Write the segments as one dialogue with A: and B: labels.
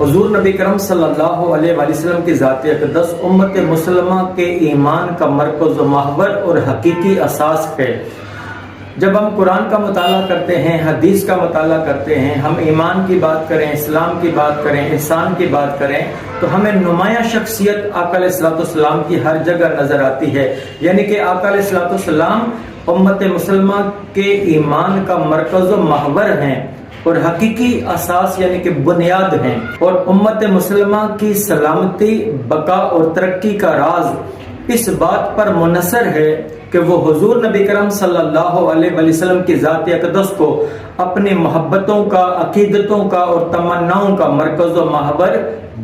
A: حضور نبی کرم صلی اللہ علیہ وآلہ وسلم کی ذات اقدس امت مسلمہ کے ایمان کا مرکز و محور اور حقیقی اساس ہے۔ جب ہم قرآن کا مطالعہ کرتے ہیں، حدیث کا مطالعہ کرتے ہیں، ہم ایمان کی بات کریں، اسلام کی بات کریں، احسان کی بات کریں، تو ہمیں نمایاں شخصیت آقا علیہ الصلوۃ والسلام کی ہر جگہ نظر آتی ہے۔ یعنی کہ آقا علیہ الصلوۃ والسلام امت مسلمہ کے ایمان کا مرکز و محور ہیں اور حقیقی اساس یعنی کہ بنیاد ہیں، اور امت مسلمہ کی سلامتی، بقا اور ترقی کا راز اس بات پر منحصر ہے کہ وہ حضور نبی کرم صلی اللہ علیہ وآلہ وسلم کی ذات اقدس کو اپنی محبتوں کا، عقیدتوں کا اور تمناؤں کا مرکز و محور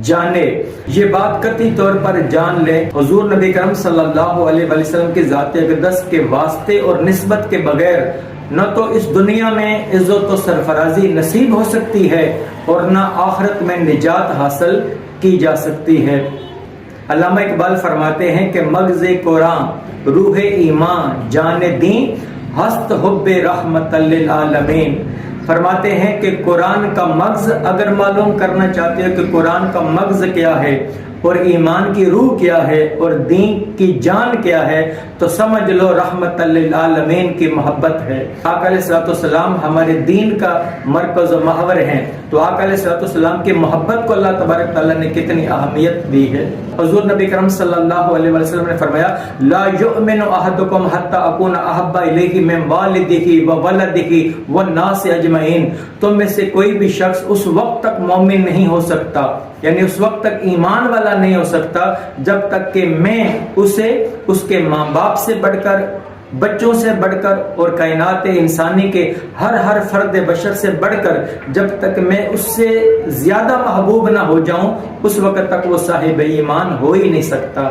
A: جانے۔ یہ بات قطعی طور پر جان لیں، حضور نبی کرم صلی اللہ علیہ وآلہ وسلم کی ذات اقدس کے واسطے اور نسبت کے بغیر نہ تو اس دنیا میں عزت و سرفرازی نصیب ہو سکتی ہے اور نہ آخرت میں نجات حاصل کی جا سکتی ہے۔ علامہ اقبال فرماتے ہیں کہ مغز قرآن روح ایمان جان دین ہست حب رحمت للعالمین۔ فرماتے ہیں کہ قرآن کا مغز اگر معلوم کرنا چاہتے ہو کہ قرآن کا مغز کیا ہے اور ایمان کی روح کیا ہے اور دین کی جان کیا ہے، تو سمجھ لو رحمت للعالمین کی محبت ہے۔ آقا علیہ الصلوۃ والسلام ہمارے دین کا مرکز و محور ہیں، تو آقا علیہ الصلوۃ والسلام کی محبت کو اللہ تبارک تعالیٰ نے کتنی اہمیت دی ہے۔ حضور نبی کرم صلی اللہ علیہ وسلم نے فرمایا لا یؤمن احدکم حتی اکون احب الیہ من والدہ وولدہ والناس اجمعین۔ تم میں سے کوئی بھی شخص اس وقت تک مومن نہیں ہو سکتا، یعنی اس وقت تک ایمان والا نہیں ہو سکتا جب تک کہ میں اسے اس کے ماں باپ سے بڑھ کر، بچوں سے بڑھ کر اور کائنات انسانی کے ہر فرد بشر سے بڑھ کر جب تک میں اس سے زیادہ محبوب نہ ہو جاؤں، اس وقت تک وہ صاحب ایمان ہو ہی نہیں سکتا۔